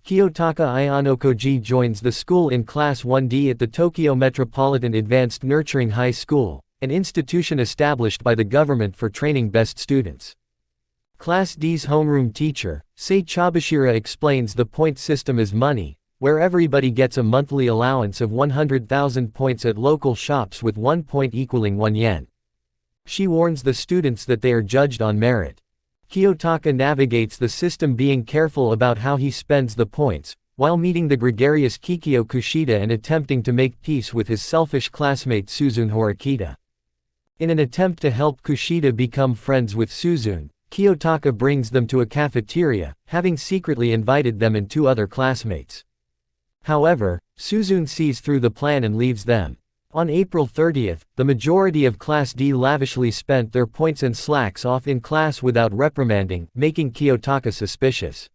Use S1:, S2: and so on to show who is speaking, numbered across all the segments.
S1: Kiyotaka Ayanokoji joins the school in Class 1D at the Tokyo Metropolitan Advanced Nurturing High School, an institution established by the government for training best students. Class D's homeroom teacher, Sei Chabashira, explains the point system is money, where everybody gets a monthly allowance of 100,000 points at local shops with 1 point equaling 1 yen. She warns the students that they are judged on merit. Kiyotaka navigates the system, being careful about how he spends the points, while meeting the gregarious Kikyo Kushida and attempting to make peace with his selfish classmate Suzune Horikita. In an attempt to help Kushida become friends with Suzune, Kiyotaka brings them to a cafeteria, having secretly invited them and 2 other classmates. However, Suzune sees through the plan and leaves them. On April 30th, the majority of Class D lavishly spent their points and slacks off in class without reprimanding, making Kiyotaka suspicious.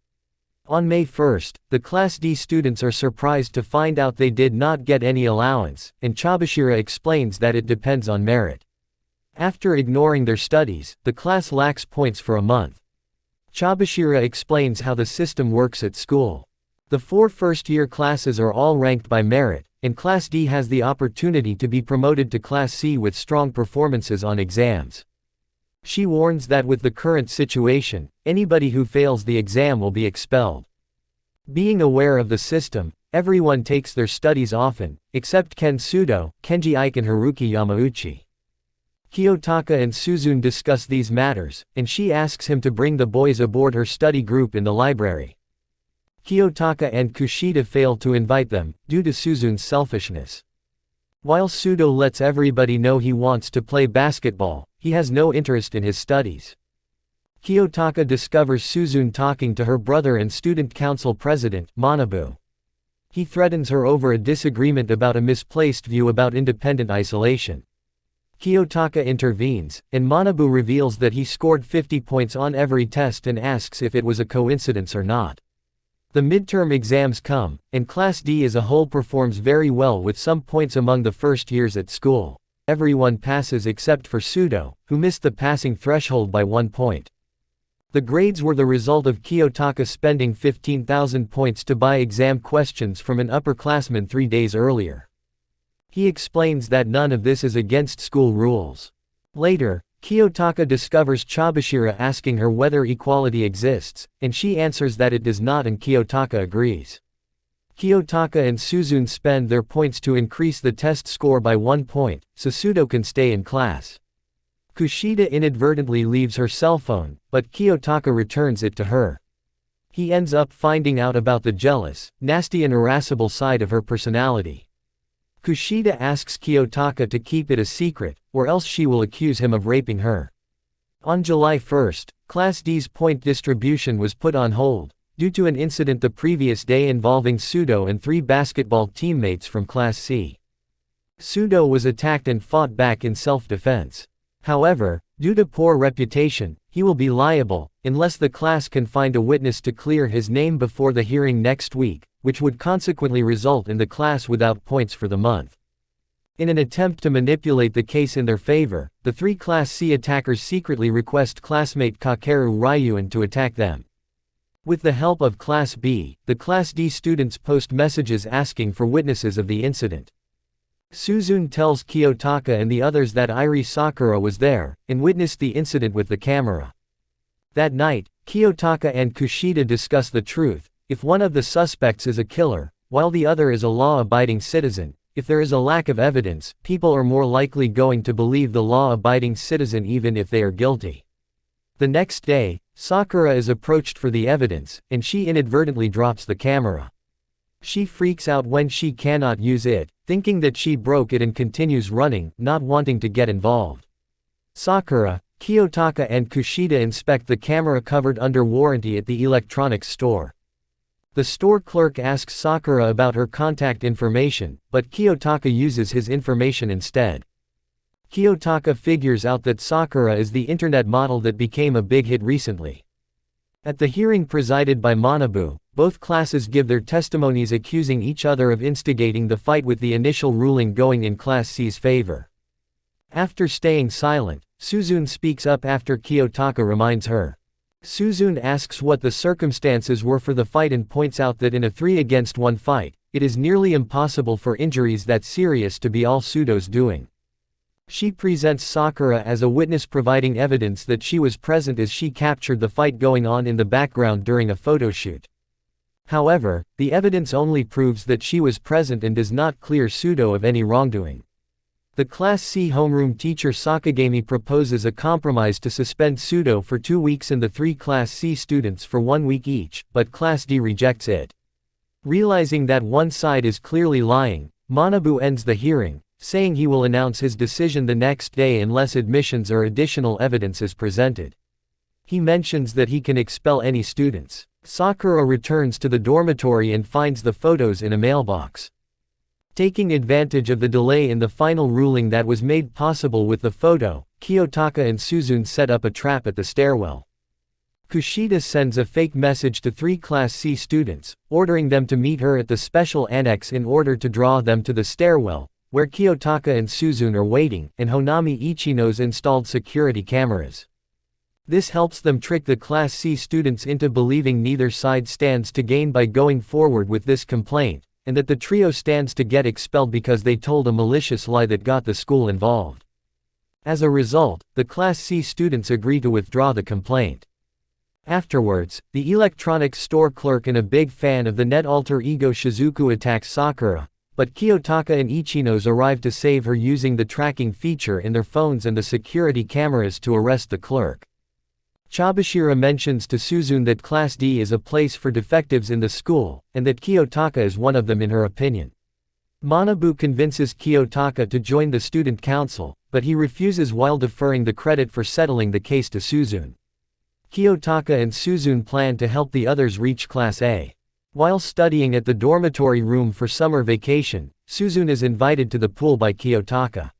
S1: On May 1st, the Class D students are surprised to find out they did not get any allowance, and Chabashira explains that it depends on merit. After ignoring their studies, the class lacks points for a month. Chabashira explains how the system works at school. The 4 first-year classes are all ranked by merit, and Class D has the opportunity to be promoted to Class C with strong performances on exams. She warns that with the current situation, anybody who fails the exam will be expelled. Being aware of the system, everyone takes their studies often, except Ken Sudo, Kenji Ike and Haruki Yamauchi. Kiyotaka and Suzune discuss these matters, and she asks him to bring the boys aboard her study group in the library. Kiyotaka and Kushida fail to invite them, due to Suzune's selfishness. While Sudo lets everybody know he wants to play basketball, he has no interest in his studies. Kiyotaka discovers Suzune talking to her brother and student council president, Manabu. He threatens her over a disagreement about a misplaced view about independent isolation. Kiyotaka intervenes, and Manabu reveals that he scored 50 points on every test and asks if it was a coincidence or not. The midterm exams come, and Class D as a whole performs very well with some points among the first years at school. Everyone passes except for Sudo, who missed the passing threshold by 1 point. The grades were the result of Kiyotaka spending 15,000 points to buy exam questions from an upperclassman 3 days earlier. He explains that none of this is against school rules. Later, Kiyotaka discovers Chabashira asking her whether equality exists, and she answers that it does not, and Kiyotaka agrees. Kiyotaka and Suzune spend their points to increase the test score by 1 point, so Sudo can stay in class. Kushida inadvertently leaves her cell phone, but Kiyotaka returns it to her. He ends up finding out about the jealous, nasty and irascible side of her personality. Kushida asks Kiyotaka to keep it a secret, or else she will accuse him of raping her. On July 1st, Class D's point distribution was put on hold, due to an incident the previous day involving Sudo and 3 basketball teammates from Class C. Sudo was attacked and fought back in self-defense. However, due to poor reputation, he will be liable, unless the class can find a witness to clear his name before the hearing next week, which would consequently result in the class without points for the month. In an attempt to manipulate the case in their favor, the 3 Class C attackers secretly request classmate Kakeru Ryuan to attack them. With the help of Class B, the Class D students post messages asking for witnesses of the incident. Suzune tells Kiyotaka and the others that Iri Sakura was there, and witnessed the incident with the camera. That night, Kiyotaka and Kushida discuss the truth: if one of the suspects is a killer, while the other is a law-abiding citizen, if there is a lack of evidence, people are more likely going to believe the law-abiding citizen even if they are guilty. The next day, Sakura is approached for the evidence, and she inadvertently drops the camera. She freaks out when she cannot use it, thinking that she broke it, and continues running, not wanting to get involved. Sakura, Kiyotaka and Kushida inspect the camera covered under warranty at the electronics store. The store clerk asks Sakura about her contact information, but Kiyotaka uses his information instead. Kiyotaka figures out that Sakura is the internet model that became a big hit recently. At the hearing presided by Manabu, both classes give their testimonies accusing each other of instigating the fight, with the initial ruling going in Class C's favor. After staying silent, Suzune speaks up after Kiyotaka reminds her. Suzune asks what the circumstances were for the fight and points out that in a 3-against-1 fight, it is nearly impossible for injuries that serious to be all Sudo's doing. She presents Sakura as a witness providing evidence that she was present as she captured the fight going on in the background during a photoshoot. However, the evidence only proves that she was present and does not clear Sudo of any wrongdoing. The Class C homeroom teacher Sakagami proposes a compromise to suspend Sudo for 2 weeks and the 3 Class C students for 1 week each, but Class D rejects it. Realizing that one side is clearly lying, Manabu ends the hearing, saying he will announce his decision the next day unless admissions or additional evidence is presented. He mentions that he can expel any students. Sakura returns to the dormitory and finds the photos in a mailbox. Taking advantage of the delay in the final ruling that was made possible with the photo, Kiyotaka and Suzune set up a trap at the stairwell. Kushida sends a fake message to 3 Class C students, ordering them to meet her at the special annex in order to draw them to the stairwell, where Kiyotaka and Suzune are waiting, and Honami Ichino's installed security cameras. This helps them trick the Class C students into believing neither side stands to gain by going forward with this complaint, and that the trio stands to get expelled because they told a malicious lie that got the school involved. As a result, the Class C students agree to withdraw the complaint. Afterwards, the electronics store clerk and a big fan of the net alter ego Shizuku attacks Sakura, but Kiyotaka and Ichinos arrive to save her using the tracking feature in their phones and the security cameras to arrest the clerk. Chabashira mentions to Suzune that Class D is a place for defectives in the school, and that Kiyotaka is one of them in her opinion. Manabu convinces Kiyotaka to join the student council, but he refuses while deferring the credit for settling the case to Suzune. Kiyotaka and Suzune plan to help the others reach Class A. While studying at the dormitory room for summer vacation, Suzune is invited to the pool by Kiyotaka.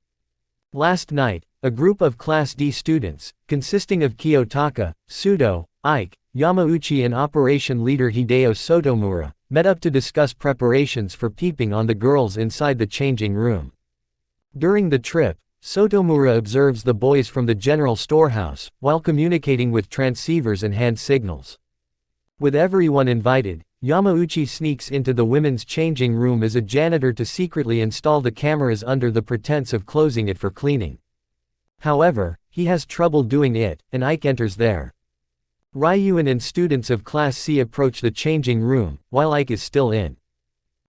S1: Last night, a group of Class D students, consisting of Kiyotaka, Sudo, Ike, Yamauchi and operation leader Hideo Sotomura, met up to discuss preparations for peeping on the girls inside the changing room. During the trip, Sotomura observes the boys from the general storehouse, while communicating with transceivers and hand signals. With everyone invited, Yamauchi sneaks into the women's changing room as a janitor to secretly install the cameras under the pretense of closing it for cleaning. However, he has trouble doing it, and Ike enters there. Ryuan and students of Class C approach the changing room, while Ike is still in.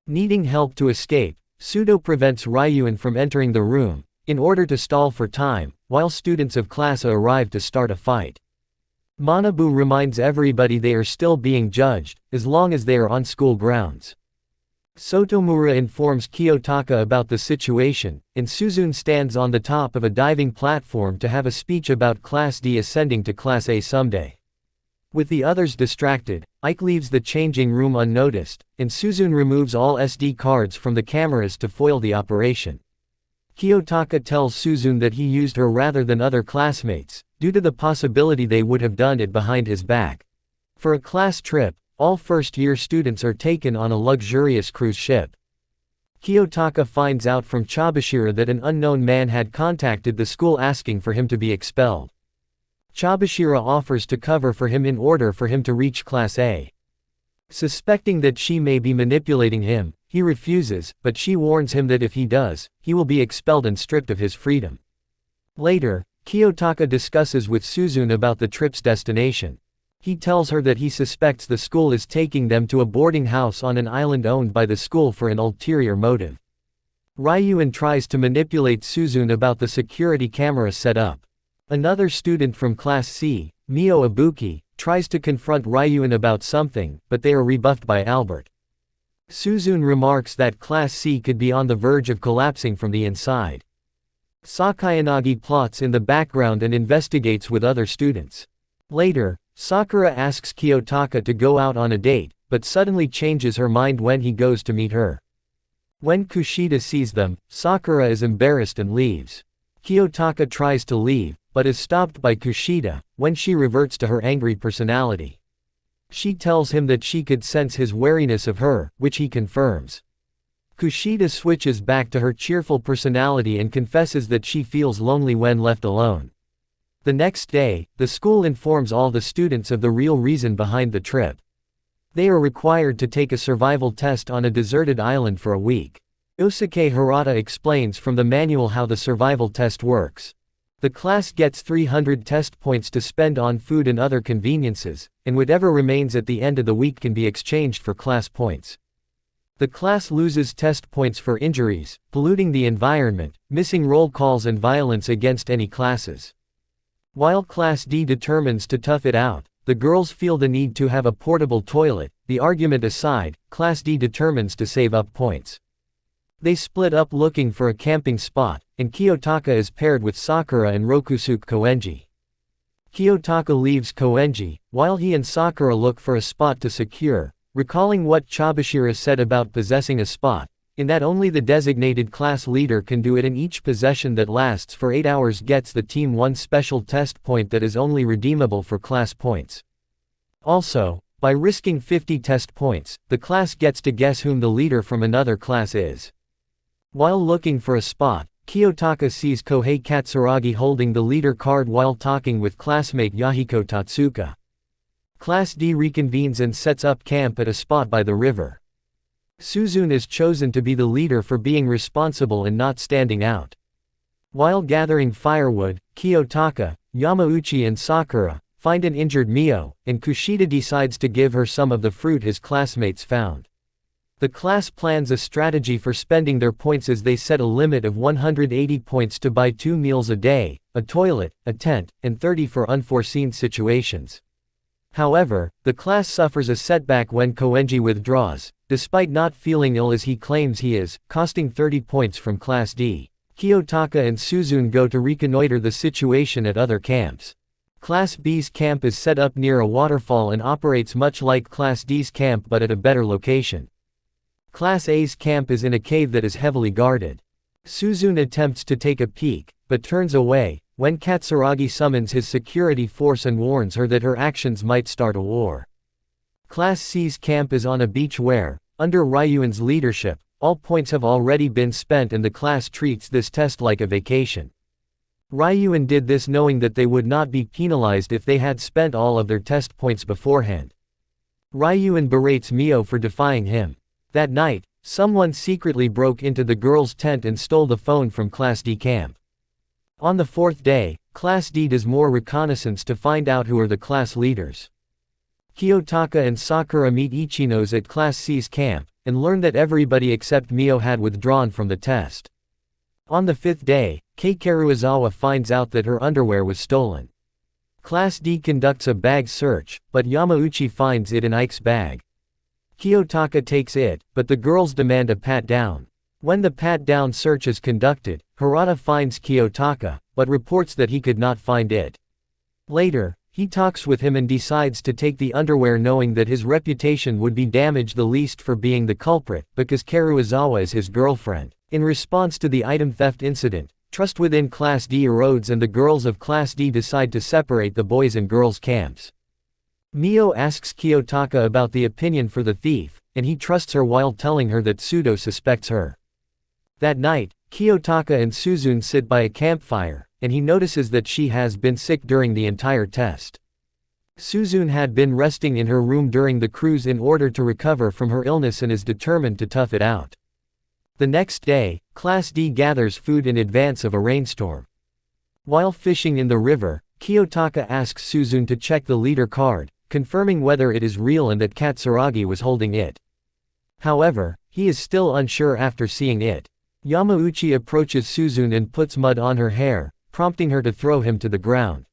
S1: Needing help to escape, Sudo prevents Ryuan from entering the room, in order to stall for time, while students of Class A arrive to start a fight. Manabu reminds everybody they are still being judged, as long as they are on school grounds. Sotomura informs Kiyotaka about the situation, and Suzune stands on the top of a diving platform to have a speech about Class D ascending to Class A someday. With the others distracted, Ike leaves the changing room unnoticed, and Suzune removes all SD cards from the cameras to foil the operation. Kiyotaka tells Suzune that he used her rather than other classmates, due to the possibility they would have done it behind his back. For a class trip, all first-year students are taken on a luxurious cruise ship. Kiyotaka finds out from Chabashira that an unknown man had contacted the school asking for him to be expelled. Chabashira offers to cover for him in order for him to reach Class A. Suspecting that she may be manipulating him, he refuses, but she warns him that if he does, he will be expelled and stripped of his freedom. Later, Kiyotaka discusses with Suzune about the trip's destination. He tells her that he suspects the school is taking them to a boarding house on an island owned by the school for an ulterior motive. Ryuan tries to manipulate Suzune about the security camera setup. Another student from Class C, Mio Ibuki, tries to confront Ryuan about something, but they are rebuffed by Albert. Suzune remarks that Class C could be on the verge of collapsing from the inside. Sakayanagi plots in the background and investigates with other students. Later, Sakura asks Kiyotaka to go out on a date, but suddenly changes her mind when he goes to meet her. When Kushida sees them, Sakura is embarrassed and leaves. Kiyotaka tries to leave, but is stopped by Kushida, when she reverts to her angry personality. She tells him that she could sense his wariness of her, which he confirms. Kushida switches back to her cheerful personality and confesses that she feels lonely when left alone. The next day, the school informs all the students of the real reason behind the trip. They are required to take a survival test on a deserted island for a week. Yosuke Hirata explains from the manual how the survival test works. The class gets 300 test points to spend on food and other conveniences, and whatever remains at the end of the week can be exchanged for class points. The class loses test points for injuries, polluting the environment, missing roll calls and violence against any classes. While Class D determines to tough it out, the girls feel the need to have a portable toilet. The argument aside, Class D determines to save up points. They split up looking for a camping spot, and Kiyotaka is paired with Sakura and Rokusuke Koenji. Kiyotaka leaves Koenji, while he and Sakura look for a spot to secure, recalling what Chabashira said about possessing a spot, in that only the designated class leader can do it, and each possession that lasts for 8 hours gets the team one special test point that is only redeemable for class points. Also, by risking 50 test points, the class gets to guess whom the leader from another class is. While looking for a spot, Kiyotaka sees Kohei Katsuragi holding the leader card while talking with classmate Yahiko Tatsuka. Class D reconvenes and sets up camp at a spot by the river. Suzune is chosen to be the leader for being responsible and not standing out. While gathering firewood, Kiyotaka, Yamauchi and Sakura find an injured Mio, and Kushida decides to give her some of the fruit his classmates found. The class plans a strategy for spending their points as they set a limit of 180 points to buy 2 meals a day, a toilet, a tent, and 30 for unforeseen situations. However, the class suffers a setback when Koenji withdraws, despite not feeling ill as he claims he is, costing 30 points from Class D. Kiyotaka and Suzune go to reconnoiter the situation at other camps. Class B's camp is set up near a waterfall and operates much like Class D's camp but at a better location. Class A's camp is in a cave that is heavily guarded. Suzune attempts to take a peek, but turns away, when Katsuragi summons his security force and warns her that her actions might start a war. Class C's camp is on a beach where, under Ryuan's leadership, all points have already been spent and the class treats this test like a vacation. Ryuan did this knowing that they would not be penalized if they had spent all of their test points beforehand. Ryuan berates Mio for defying him. That night, someone secretly broke into the girls' tent and stole the phone from Class D camp. On the 4th day, Class D does more reconnaissance to find out who are the class leaders. Kiyotaka and Sakura meet Ichinos at Class C's camp, and learn that everybody except Mio had withdrawn from the test. On the 5th day, Kei Karuizawa finds out that her underwear was stolen. Class D conducts a bag search, but Yamauchi finds it in Ike's bag. Kiyotaka takes it, but the girls demand a pat-down. When the pat-down search is conducted, Hirata finds Kiyotaka, but reports that he could not find it. Later, he talks with him and decides to take the underwear knowing that his reputation would be damaged the least for being the culprit, because Karuizawa is his girlfriend. In response to the item theft incident, trust within Class D erodes and the girls of Class D decide to separate the boys and girls camps. Mio asks Kiyotaka about the opinion for the thief, and he trusts her while telling her that Sudo suspects her. That night, Kiyotaka and Suzune sit by a campfire, and he notices that she has been sick during the entire test. Suzune had been resting in her room during the cruise in order to recover from her illness and is determined to tough it out. The next day, Class D gathers food in advance of a rainstorm. While fishing in the river, Kiyotaka asks Suzune to check the leader card, confirming whether it is real and that Katsuragi was holding it. However, he is still unsure after seeing it. Yamauchi approaches Suzune and puts mud on her hair, prompting her to throw him to the ground.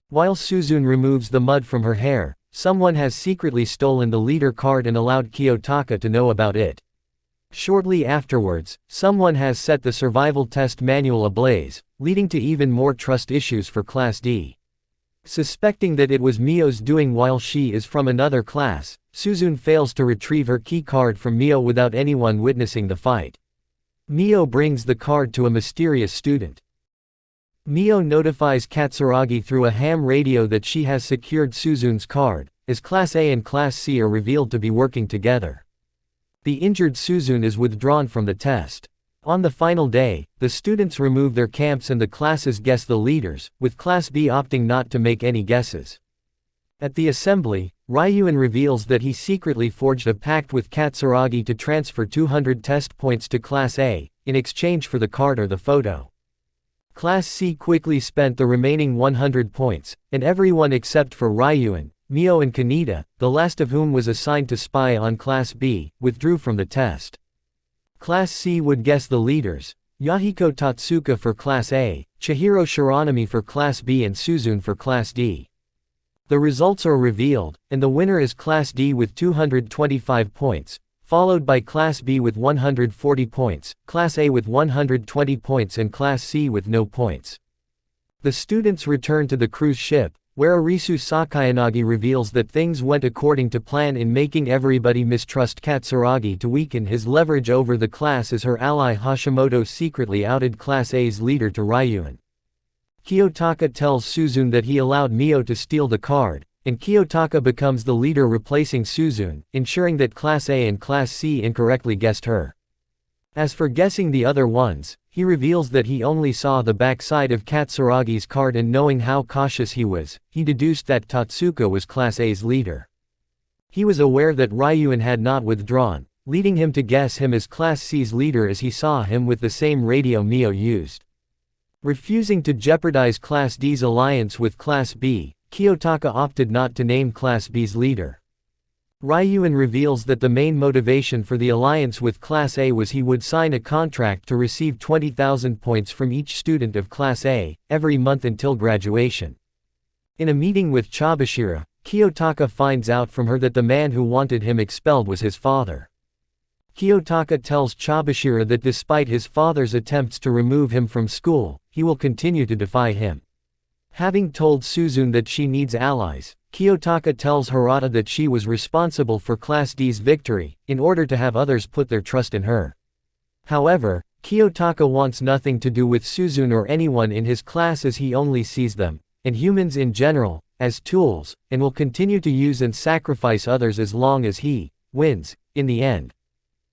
S1: While Suzune removes the mud from her hair, someone has secretly stolen the leader card and allowed Kiyotaka to know about it. Shortly afterwards, someone has set the survival test manual ablaze, leading to even more trust issues for Class D. Suspecting that it was Mio's doing while she is from another class, Suzune fails to retrieve her key card from Mio without anyone witnessing the fight. Mio brings the card to a mysterious student. Mio notifies Katsuragi through a ham radio that she has secured Suzune's card, as Class A and Class C are revealed to be working together. The injured Suzune is withdrawn from the test. On the final day, the students remove their camps and the classes guess the leaders, with Class B opting not to make any guesses. At the assembly, Ryuan reveals that he secretly forged a pact with Katsuragi to transfer 200 test points to Class A, in exchange for the card or the photo. Class C quickly spent the remaining 100 points, and everyone except for Ryuan, Mio and Kaneda, the last of whom was assigned to spy on Class B, withdrew from the test. Class C would guess the leaders, Yahiko Tatsuka for Class A, Chihiro Shiranami for Class B and Suzune for Class D. The results are revealed, and the winner is Class D with 225 points, followed by Class B with 140 points, Class A with 120 points and Class C with no points. The students return to the cruise ship, where Arisu Sakayanagi reveals that things went according to plan in making everybody mistrust Katsuragi to weaken his leverage over the class as her ally Hashimoto secretly outed Class A's leader to Ryuan. Kiyotaka tells Suzune that he allowed Mio to steal the card, and Kiyotaka becomes the leader replacing Suzune, ensuring that Class A and Class C incorrectly guessed her. As for guessing the other ones, he reveals that he only saw the backside of Katsuragi's card and knowing how cautious he was, he deduced that Tatsuka was Class A's leader. He was aware that Ryuan had not withdrawn, leading him to guess him as Class C's leader as he saw him with the same radio Mio used. Refusing to jeopardize Class D's alliance with Class B, Kiyotaka opted not to name Class B's leader. Ryuan reveals that the main motivation for the alliance with Class A was he would sign a contract to receive 20,000 points from each student of Class A, every month until graduation. In a meeting with Chabashira, Kiyotaka finds out from her that the man who wanted him expelled was his father. Kiyotaka tells Chabashira that despite his father's attempts to remove him from school, he will continue to defy him. Having told Suzune that she needs allies, Kiyotaka tells Hirata that she was responsible for Class D's victory, in order to have others put their trust in her. However, Kiyotaka wants nothing to do with Suzune or anyone in his class as he only sees them, and humans in general, as tools, and will continue to use and sacrifice others as long as he wins, in the end.